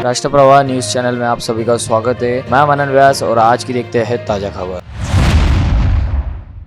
राष्ट्रप्रवाह news channel में आप सभी का स्वागत है। मैं मनन व्यास और आज की देखते हैं ताज़ा खबर।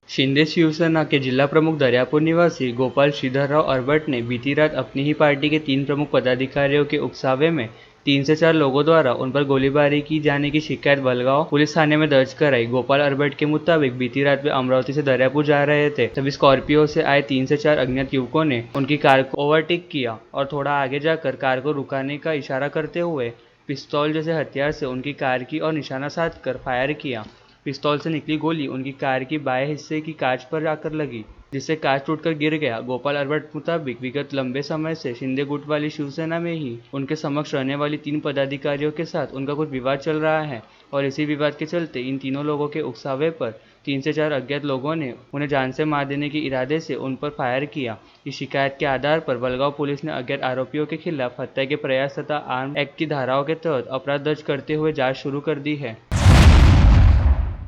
शिंदे शिवसेना के जिला प्रमुख दरियापुर निवासी गोपाल श्रीधरराव अरबट ने बीती रात अपनी ही पार्टी के 3 प्रमुख पदाधिकारियों के उकसावे में 3 से 4 लोगों द्वारा उन पर गोलीबारी की जाने की शिकायत बलगांव पुलिस थाने में दर्ज कराई। गोपाल अरबट के मुताबिक बीती रात वे अमरावती से दरियापुर जा रहे थे, तभी स्कॉर्पियो से आए 3 से 4 अज्ञात युवकों ने उनकी कार को ओवरटेक किया और थोड़ा आगे जाकर कार को रुकाने का इशारा करते हुए पिस्तौल जैसे हथियार से उनकी कार की ओर निशाना साधकर फायर किया। पिस्तौल से निकली गोली उनकी कार की बाएं हिस्से की कांच पर जाकर लगी, जिससे कांच टूटकर गिर गया। गोपाल अरबट मुताबिक विगत लंबे समय से शिंदे गुट वाली शिवसेना में ही उनके समक्ष रहने वाली 3 पदाधिकारियों के साथ उनका कुछ विवाद चल रहा है और इसी विवाद के चलते इन तीनों लोगों के उकसावे पर 3 से 4 अज्ञात लोगों ने उन्हें जान से मार देने के इरादे से उन पर फायर किया। इस शिकायत के आधार पर बलगांव पुलिस ने अज्ञात आरोपियों के खिलाफ हत्या के प्रयास तथा आर्म एक्ट की धाराओं के तहत अपराध दर्ज करते हुए जांच शुरू कर दी है।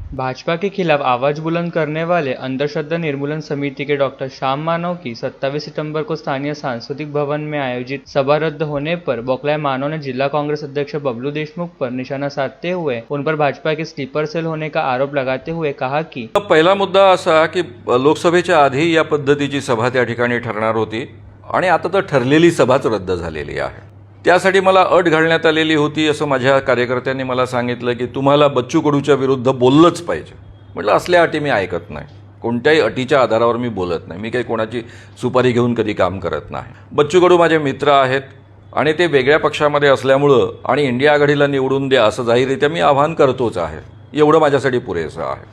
भाजपा के खिलाफ आवाज बुलंद करने वाले अंधश्रद्धा निर्मूलन समिति के डॉक्टर श्याम मानव की 27 सितंबर को स्थानीय सांस्कृतिक भवन में आयोजित सभा रद्द होने पर बौखलाए मानव ने जिला कांग्रेस अध्यक्ष बबलू देशमुख पर निशाना साधते हुए उन पर भाजपा के स्लीपर सेल होने का आरोप लगाते हुए कहा कि पहिला मुद्दा असा की लोकसभेच्या आधी या पद्धतीची सभा त्या ठिकाणी ठरणार होती आणि आता तर ठरलेली सभाच रद्द झालेली आहे। त्यासाठी मला अट घालण्यात आलेली होती असं माझ्या कार्यकर्त्यांनी मला सांगितलं की तुम्हाला बच्चू कडूच्या विरुद्ध बोललंच पाहिजे। म्हटलं असल्या अटी मी ऐकत नाही, कोणत्याही अटीच्या आधारावर मी बोलत नाही, मी काही कोणाची सुपारी घेऊन कधी काम करत नाही। बच्चू कडू माझे मित्र आहेत आणि ते वेगळ्या पक्षामध्ये असल्यामुळं आणि इंडिया आघाडीला निवडून द्या असं जाहीररित्या मी आवाहन करतोच आहे, एवढं माझ्यासाठी पुरेसं आहे।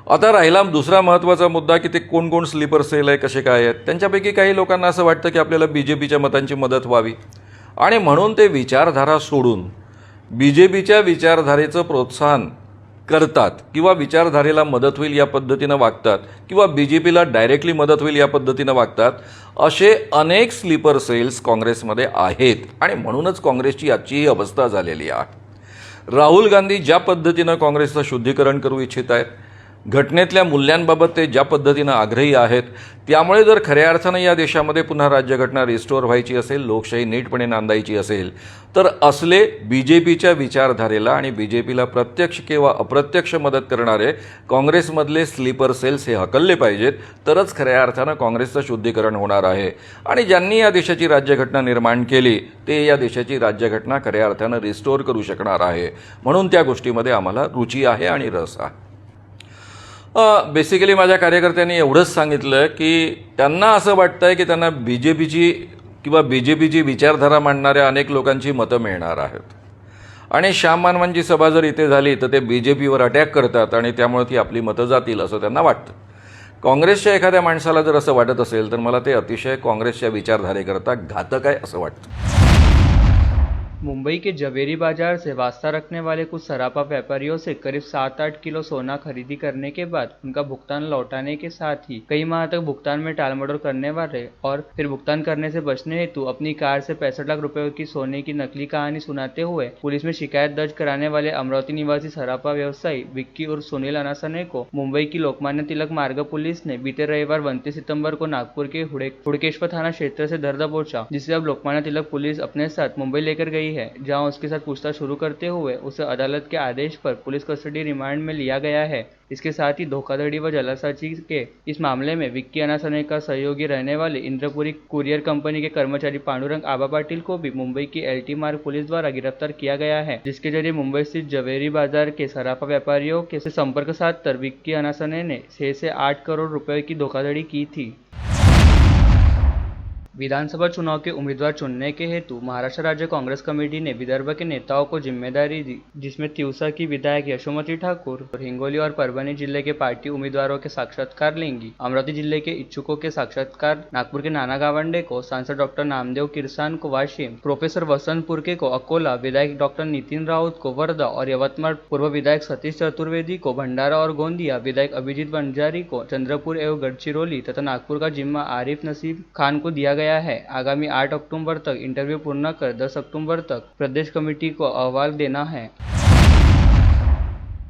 आता राहिला दुसरा महत्त्वाचा मुद्दा की ते कोण कोण स्लीपर सेल आहे, कसे काय आहेत। त्यांच्यापैकी काही लोकांना असं वाटतं की आपल्याला बीजेपीच्या मतांची मदत व्हावी आणि म्हणून ते विचारधारा सोडून बीजेपीच्या विचारधारेचं प्रोत्साहन करतात किंवा विचारधारेला मदत होईल या पद्धतीनं वागतात किंवा बीजेपीला डायरेक्टली मदत होईल या पद्धतीनं वागतात, असे अनेक स्लीपर सेल्स काँग्रेसमध्ये आहेत आणि म्हणूनच काँग्रेसची आजची ही अवस्था झालेली आहे। राहुल गांधी ज्या पद्धतीनं काँग्रेसचं शुद्धीकरण करू इच्छित आहेत, घटनेतल्या मूल्यांबाबत ते ज्या पद्धतीनं आग्रही आहेत, त्यामुळे जर खऱ्या अर्थानं या देशामध्ये पुन्हा राज्यघटना रिस्टोअर व्हायची असेल, लोकशाही नीटपणे नांदायची असेल, तर असले बीजेपीच्या विचारधारेला आणि बीजेपीला प्रत्यक्ष किंवा अप्रत्यक्ष मदत करणारे काँग्रेसमधले स्लीपर सेल्स हे हकलले पाहिजेत, तरच खऱ्या अर्थानं काँग्रेसचं शुद्धीकरण होणार आहे। आणि ज्यांनी या देशाची राज्यघटना निर्माण केली ते या देशाची राज्यघटना खऱ्या अर्थानं रिस्टोअर करू शकणार आहे। म्हणून त्या गोष्टीमध्ये आम्हाला रुची आहे आणि रस आहे। बेसिकली माझ्या कार्यकर्त्यांनी एवढंच सांगितलं की त्यांना असं वाटतंय की त्यांना बीजेपीची विचारधारा मांडणाऱ्या अनेक लोकांची मतं मिळणार आहेत आणि श्याम मानवांची सभा जर इथे झाली तर ते बीजेपीवर अटॅक करतात आणि त्यामुळे ती आपली मतं जातील असं त्यांना वाटतं। काँग्रेसच्या एखाद्या माणसाला जर असं वाटत असेल तर मला ते अतिशय काँग्रेसच्या विचारधारेकरता घातक आहे असं वाटतं। मुंबई के जवेरी बाजार से वास्ता रखने वाले कुछ सराफा व्यापारियों से करीब 7-8 किलो सोना खरीदी करने के बाद उनका भुगतान लौटाने के साथ ही कई माह तक भुगतान में टालमटोल करने वाले और फिर भुगतान करने से बचने हेतु अपनी कार से 65 लाख रुपए की सोने की नकली कहानी सुनाते हुए पुलिस में शिकायत दर्ज कराने वाले अमरावती निवासी सराफा व्यवसायी विक्की और सुनील अनासने को मुंबई की लोकमान्य तिलक मार्ग पुलिस ने बीते रविवार 29 सितंबर को नागपुर के हुड़केश्वर थाना क्षेत्र से धर दबोचा, जिसे अब लोकमान्य तिलक पुलिस अपने साथ मुंबई लेकर गई है, जहां उसके साथ पूछताछ शुरू करते हुए उसे अदालत के आदेश पर पुलिस कस्टडी रिमांड में लिया गया है। इसके साथ ही धोखाधड़ी व जालसाजी के इस मामले में विक्की अनासने का सहयोगी रहने वाले इंद्रपुरी कुरियर कंपनी के कर्मचारी पांडुरंग आबा पाटिल को भी मुंबई की LT मार्ग पुलिस द्वारा गिरफ्तार किया गया है, जिसके जरिए मुंबई स्थित जवेरी बाजार के सराफा व्यापारियों के से संपर्क साधकर विक्की अनासने ने 6 से 8 करोड़ रुपए की धोखाधड़ी की थी। विधानसभा चुनाव के उम्मीदवार चुनने के हेतु महाराष्ट्र राज्य कांग्रेस कमेटी ने विदर्भ के नेताओं को जिम्मेदारी दी, जिसमें तिवसा की विधायक यशोमती ठाकुर और हिंगोली और परभणी जिले के पार्टी उम्मीदवारों के साक्षात्कार लेंगी। अमरावती जिले के इच्छुकों के साक्षात्कार नागपुर के नाना गावंडे को, सांसद डॉक्टर नामदेव किरसान को वाशिम, प्रोफेसर वसंत पुरके को अकोला, विधायक डॉक्टर नितिन राउत को वर्धा और यवतमाळ, पूर्व विधायक सतीश चतुर्वेदी को भंडारा और गोंदिया, विधायक अभिजीत बंजारी को चंद्रपुर एवं गढ़चिरौली तथा नागपुर का जिम्मा आरिफ नसीब खान को दिया गया है। आगामी 8 अक्टूबर तक इंटरव्यू पूर्ण कर 10 अक्टूबर तक प्रदेश कमेटी को अहवाल देना है।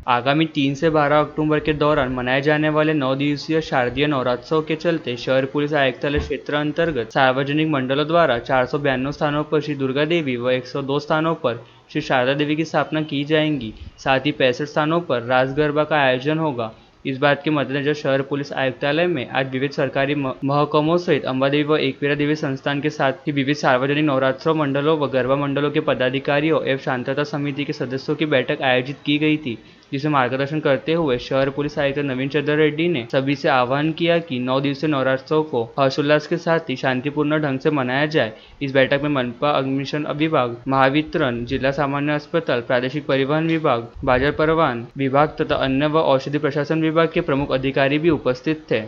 आगामी 3 से 12 अक्टूबर के दौरान मनाए जाने वाले 9 दिवसीय शारदीय नवरात्रों के चलते शहर पुलिस आयुक्तालय क्षेत्र अंतर्गत सार्वजनिक मंडलों द्वारा 492 स्थानों पर श्री दुर्गा देवी व 102 स्थानों पर श्री शारदा देवी की स्थापना की जाएंगी। साथ ही 65 स्थानों पर रास गरबा का आयोजन होगा। इस बात के मद्देनजर शहर पुलिस आयुक्तालय में आज विविध सरकारी महकमों सहित अंबा देवी व एकवीरा देवी संस्थान के साथ ही विविध सार्वजनिक नवरात्रों मंडलों व गरबा मंडलों के पदाधिकारियों एवं शांतता समिति के सदस्यों की बैठक आयोजित की गई थी, जिसे मार्गदर्शन करते हुए शहर पुलिस आयुक्त नवीन चंद्र रेड्डी ने सभी से आह्वान किया कि 9 दिवसीय नवरात्रों को हर्षोल्लास के साथ ही शांतिपूर्ण ढंग से मनाया जाए। इस बैठक में मनपा अग्निशमन विभाग, महावितरण, जिला सामान्य अस्पताल, प्रादेशिक परिवहन विभाग, बाजार परवान विभाग तथा अन्न व औषधि प्रशासन विभाग के प्रमुख अधिकारी भी उपस्थित थे।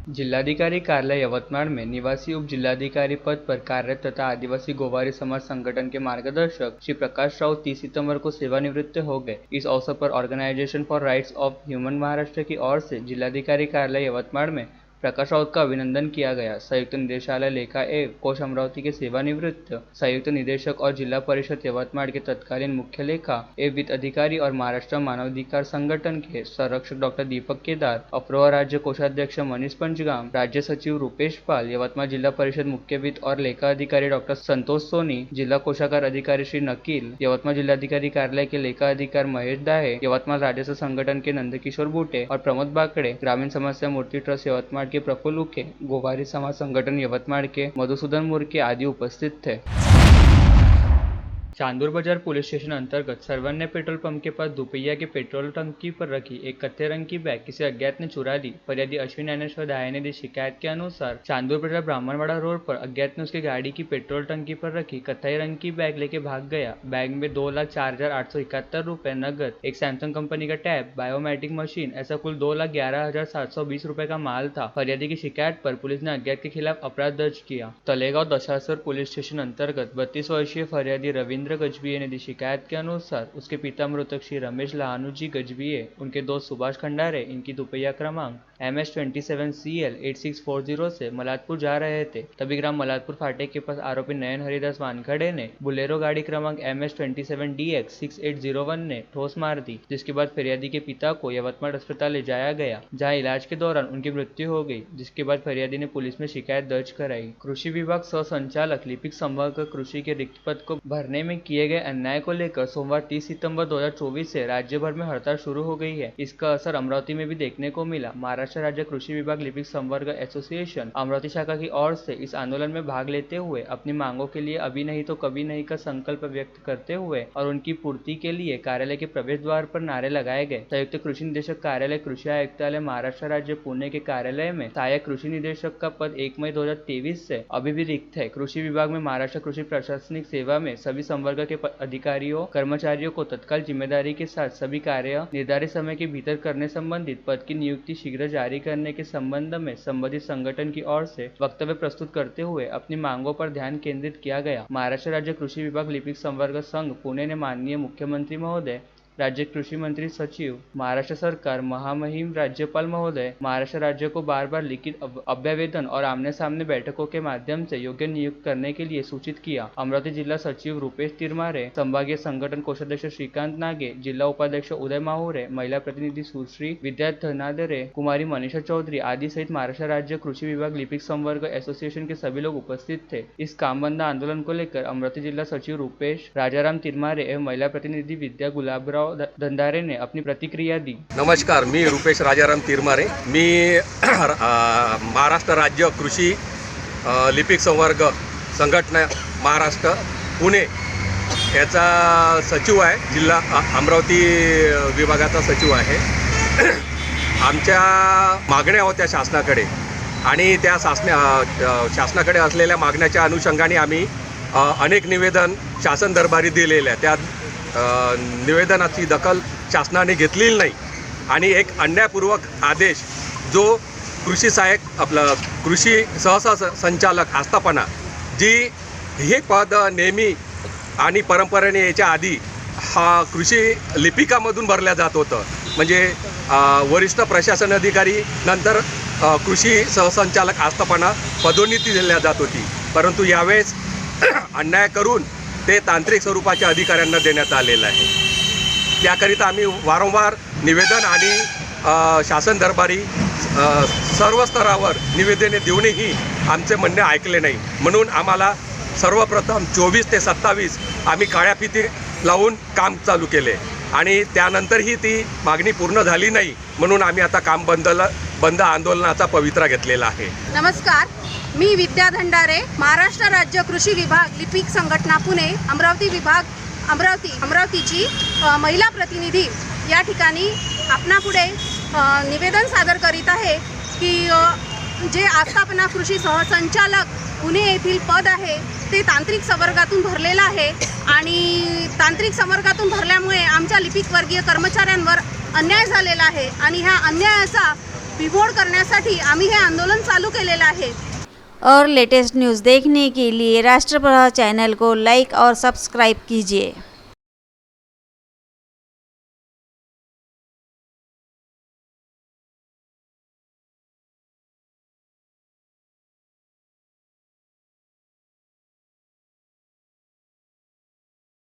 जिलाधिकारी कार्यालय यवतमाड़ में निवासी उप जिलाधिकारी पद पर कार्यरत तथा आदिवासी गोवारी समाज संगठन के मार्गदर्शक श्री प्रकाश राउत 30 सितंबर को सेवानिवृत्त हो गए। इस अवसर पर organisation for rights of human Maharashtra की ओर से जिलाधिकारी कार्यालय यवतमाड़ में प्रकाश राउत का अभिनंदन किया गया। संयुक्त निदेशालय लेखा एवं कोष अमरावती के सेवानिवृत्त संयुक्त निदेशक और जिला परिषद यवतमाड़ के तत्कालीन मुख्य लेखा एवं वित्त अधिकारी और महाराष्ट्र मानवाधिकार संगठन के संरक्षक डॉक्टर दीपक केदार, अप्रोहा राज्य कोषाध्यक्ष मनीष पंचगाम, राज्य सचिव रूपेश पाल, यवतमाळ जिला परिषद मुख्य वित्त और लेखा अधिकारी डॉक्टर संतोष सोनी, जिला कोषागार अधिकारी श्री नकील, यवतमाळ जिलाधिकारी कार्यालय के लेखा अधिकारी महेश दाहे, यवतमाळ राजस्व संगठन के नंदकिशोर बूटे और प्रमोद बाकड़े, ग्रामीण समस्या मूर्ति ट्रस्ट यवतमाळ के प्रफुल्ल उके, गोवारी समाज संगठन यवतमाळ के मधुसूदन मुर्के आदि उपस्थित थे। चांदूर बाजार पुलिस स्टेशन अंतर्गत सर्वन्य पेट्रोल पंप के पास दोपहिया के पेट्रोल टंकी पर रखी एक कत्थे रंग की बैग किसी अज्ञात ने चुरा ली। फरियादी अश्विन ज्ञानेश्वर दाहे ने दी शिकायत के अनुसार चांदूर बाजार ब्राह्मणवाड़ा रोड पर अज्ञात ने उसकी गाड़ी की पेट्रोल टंकी पर रखी कत्थई रंग की बैग लेके भाग गया। बैग में 2,04,871 रुपए नगद, एक सैमसंग कंपनी का टैब, बायोमेट्रिक मशीन, ऐसा कुल 2,11,720 रुपए का माल था। फरियादी की शिकायत पर पुलिस ने अज्ञात के खिलाफ अपराध दर्ज किया। तलेगांव दशासर पुलिस स्टेशन अंतर्गत 32 वर्षीय फरियादी रविंद्र गजबिये ने दी शिकायत के अनुसार उसके पिता मृतक श्री रमेश लहानूजी गजबिये, उनके दोस्त सुभाष खंडारे, इनकी दोपहिया क्रमांक MS27CL 8640 से मलादपुर जा रहे थे। तभी ग्राम मलादपुर फाटे के पास आरोपी नयन हरिदास वानखड़े ने बुलेरो गाड़ी क्रमांक MS27DX 6801 ने ठोस मार दी, जिसके बाद फरियादी के पिता को यवतमाळ अस्पताल ले जाया गया, जहां इलाज के दौरान उनकी मृत्यु हो गई, जिसके बाद फरियादी ने पुलिस में शिकायत दर्ज कराई। कृषि विभाग सह संचालक लिपिक संवर्ग कृषि के रिक्त पद को भरने में किए गए अन्याय को लेकर सोमवार 30 सितंबर 2024 से राज्य भर में हड़ताल शुरू हो गई है। इसका असर अमरावती में भी देखने को मिला। महाराष्ट्र राज्य कृषि विभाग लिपिक संवर्ग एसोसिएशन अमरावती शाखा की ओर से इस आंदोलन में भाग लेते हुए अपनी मांगों के लिए अभी नहीं तो कभी नहीं का संकल्प व्यक्त करते हुए और उनकी पूर्ति के लिए कार्यालय के प्रवेश द्वार पर नारे लगाए गए। संयुक्त कृषि निदेशक कार्यालय कृषि आयुक्तालय महाराष्ट्र राज्य पुणे के कार्यालय में सहायक कृषि निदेशक का पद 1 मई 2023 से अभी भी रिक्त है। कृषि विभाग में महाराष्ट्र कृषि प्रशासनिक सेवा में सभी संवर्ग के अधिकारियों कर्मचारियों को तत्काल जिम्मेदारी के साथ सभी कार्य निर्धारित समय के भीतर करने संबंधित पद की नियुक्ति शीघ्र जारी करने के संबंध में संबंधित संगठन की ओर से वक्तव्य प्रस्तुत करते हुए अपनी मांगों पर ध्यान केंद्रित किया गया। महाराष्ट्र राज्य कृषि विभाग लिपिक संवर्ग संघ पुणे ने माननीय मुख्यमंत्री महोदय, राज्य कृषि मंत्री सचिव, महाराष्ट्र सरकार, महामहिम राज्यपाल महोदय, महाराष्ट्र राज्य को बार बार लिखित अभ्यावेदन और आमने सामने बैठकों के माध्यम से योग्य नियुक्त करने के लिए सूचित किया। अमरावती जिला सचिव रूपेश तिरमारे, संभागीय संगठन कोषाध्यक्ष श्रीकांत नागे, जिला उपाध्यक्ष उदय माहुरे, महिला प्रतिनिधि सुश्री विद्या धनादरे, कुमारी मनीषा चौधरी आदि सहित महाराष्ट्र राज्य कृषि विभाग लिपिक संवर्ग एसोसिएशन के सभी लोग उपस्थित थे। इस कामबंद आंदोलन को लेकर अमरावती जिला सचिव रूपेश राजाराम तिरमारे एवं महिला प्रतिनिधि विद्या गुलाबराव धंधारे ने अपनी प्रतिक्रिया दी। नमस्कार, मी रूपेश राजाराम तिरमारे, मी महाराष्ट्र राज्य कृषी लिपिक संवर्ग संघटना महाराष्ट्र पुणे याचा सचिव आहे, जिल्हा अमरावती विभागाचा सचिव आहे। आमच्या मागण्या होत्या शासनाकडे आणि त्या शासनाकडे असलेल्या मागण्याच्या अनुषंगाने आम्ही अनेक निवेदन शासन दरबारी दिलेले आहे। त्या निवेदनाची दखल शासनाने घेतलेली नाही आणि एक अन्यायपूर्वक आदेश जो कृषी सहाय्यक आपलं कृषी सहसा संचालक आस्थापना जी हे पद नेहमी आणि परंपरेने याच्या आधी हा कृषी लिपिकामधून भरल्या जात होतं, म्हणजे वरिष्ठ प्रशासन अधिकारी नंतर कृषी सहसंचालक आस्थापना पदोन्नती दिल्या जात होती, परंतु यावेळेस अन्याय करून ते तांत्रिक स्वरूपाच्या अधिकाऱ्यांना देण्यात आलेलं आहे। त्याकरिता आम्ही वारंवार निवेदन आणि शासन दरबारी सर्व स्तरावर निवेदने देऊनही आमचे म्हणणे ऐकले नाही. म्हणून आम्हाला सर्वप्रथम 24 ते 27 आम्ही काळ्या फिती लावून काम चालू केले आणि त्यानंतरही ती मागणी पूर्ण झाली नाही. म्हणून आम्ही आता काम बंद आंदोलनाचा पवित्रा घेतलेला आहे. नमस्कार, मी विद्या धंडारे, महाराष्ट्र राज्य कृषी विभाग लिपिक संघटना पुणे अमरावतीची महिला प्रतिनिधी या ठिकाणी आपणापुढे निवेदन सादर करीत आहे की जे आस्थापना कृषी सहसंचालक पुणे येथील पद आहे ते तांत्रिक संवर्गातून भरलेलं आहे आणि तांत्रिक संवर्गातून भरल्यामुळे आमच्या लिपिक वर्गीय कर्मचाऱ्यांवर अन्याय झालेला आहे आणि ह्या अन्यायाचा बिमोड करण्यासाठी आम्ही हे आंदोलन चालू केलेलं आहे. और लेटेस्ट न्यूज़ देखने के लिए राष्ट्रप्रभा चैनल को लाइक और सब्सक्राइब कीजिए.